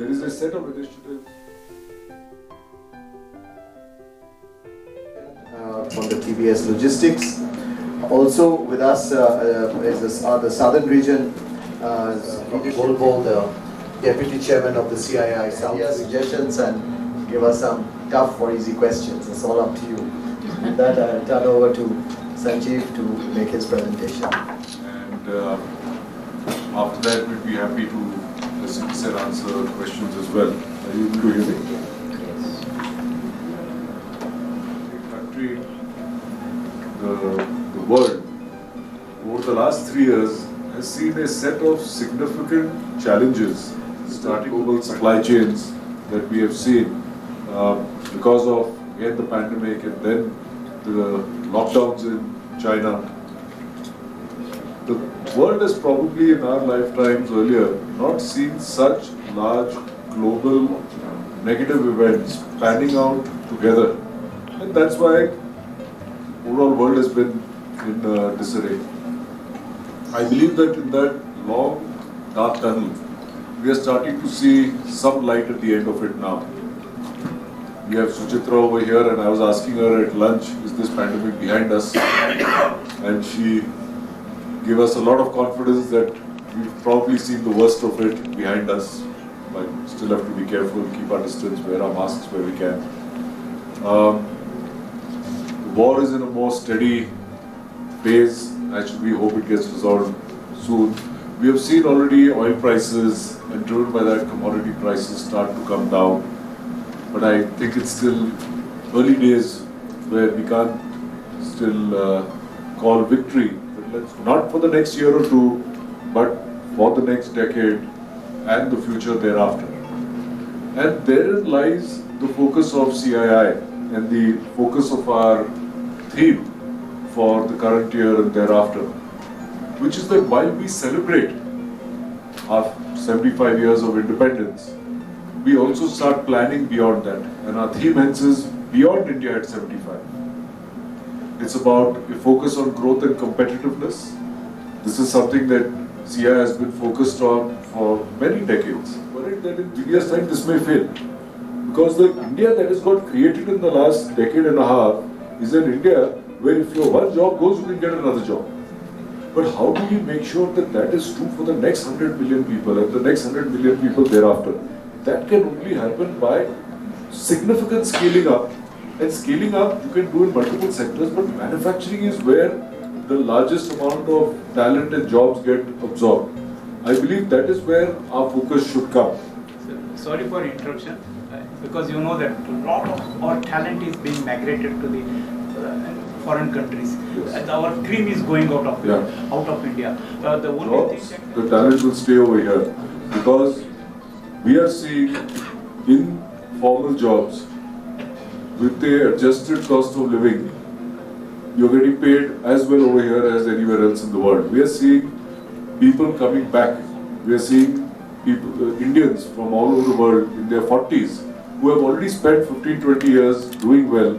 there is a set of initiatives from the TBS Logistics. Also with us are the Southern Region Volvo, the Deputy Chairman of the CII South. Suggestions and give us some tough or easy questions. It's all up to you. With that, I'll turn over to Sanjiv to make his presentation. and after that we'd be happy to listen and answer questions as well. Are you able to hear me? Yes. The country, the world, over the last 3 years has seen a set of significant challenges, starting global supply chains that we have seen because of again the pandemic and then the lockdowns in China. The world has probably in our lifetimes earlier not seen such large global negative events panning out together, and that's why overall world has been in disarray. I believe that in that long dark tunnel we are starting to see some light at the end of it now. We have Suchitra over here, and I was asking her at lunch, is this pandemic behind us? And she gave us a lot of confidence that we've probably seen the worst of it behind us, but still have to be careful, keep our distance, wear our masks where we can. The war is in a more steady phase. Actually, we hope it gets resolved soon. We have seen already oil prices, and driven by that, commodity prices start to come down. But I think it's still early days where we can't still call victory. But let's not for the next year or two, but for the next decade and the future thereafter. And therein lies the focus of CII and the focus of our theme for the current year and thereafter, which is that while we celebrate our 75 years of independence, we also start planning beyond that. And our theme hence is Beyond India at 75. It's about a focus on growth and competitiveness. This is something that CII has been focused on for many decades. Worried that in India's time this may fail. Because the India that has got created in the last decade and a half is an India where if your one job goes, you can get another job. But how do we make sure that that is true for the next 100 million people and the next 100 million people thereafter? That can only happen by significant scaling up. And scaling up you can do in multiple sectors, but manufacturing is where the largest amount of talent and jobs get absorbed. I believe that is where our focus should come. Sorry for interruption, because you know that a lot of our talent is being migrated to the foreign countries. Yes. And our cream is going out of India. The only Jobs, thing the talent will stay over here because we are seeing informal jobs with the adjusted cost of living, you're getting paid as well over here as anywhere else in the world. We are seeing people coming back. We are seeing people, Indians from all over the world in their 40s who have already spent 15-20 years doing well,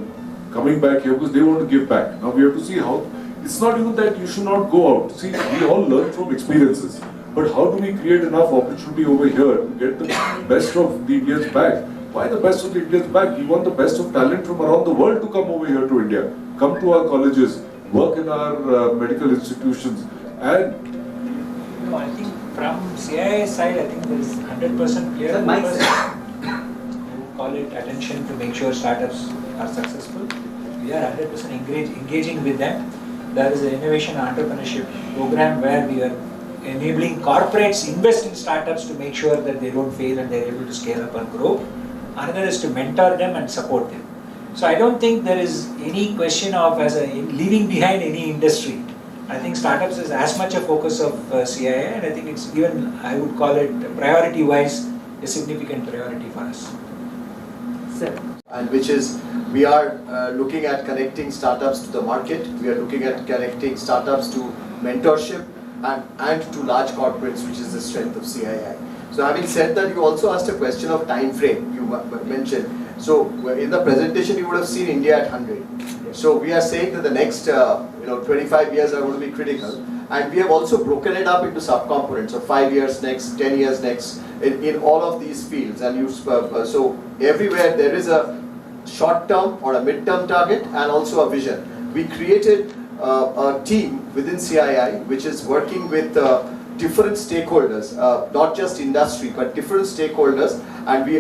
coming back here because they want to give back. Now we have to see how, it's not even that you should not go out. See, we all learn from experiences. But how do we create enough opportunity over here to get the best of the Indians back? Why the best of the Indians back? We want the best of talent from around the world to come over here to India, come to our colleges, work in our medical institutions, and no, I think from CII side, I think there is 100% clear focus. Call it attention to make sure startups are successful. We are 100% engaging with them. There is an innovation entrepreneurship program where we are enabling corporates invest in startups to make sure that they don't fail and they are able to scale up and grow. Another is to mentor them and support them. So I don't think there is any question of leaving behind any industry. I think startups is as much a focus of CII, and I think it's even, I would call it priority wise, a significant priority for us. And which is, we are looking at connecting startups to the market, we are looking at connecting startups to mentorship and to large corporates, which is the strength of CII. So having said that, you also asked a question of time frame, you mentioned. So in the presentation you would have seen India at 100. So we are saying that the next 25 years are going to be critical. And we have also broken it up into subcomponents of 5 years next, 10 years next, in all of these fields. And you, so everywhere there is a short-term or a mid-term target and also a vision. We created a team within CII which is working with different stakeholders, not just industry but different stakeholders. And we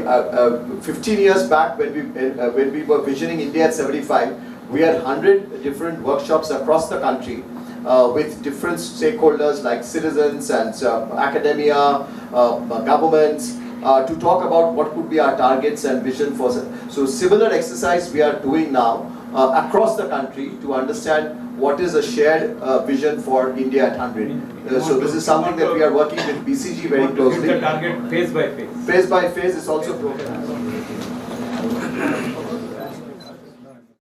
15 years back when we were visioning India at 75, we had 100 different workshops across the country with different stakeholders like citizens and academia, governments, to talk about what could be our targets and vision for. So similar exercise we are doing now across the country to understand what is a shared vision for India at 100. So this is something that we are working with BCG very closely. The target phase by phase. Phase by phase is also broken.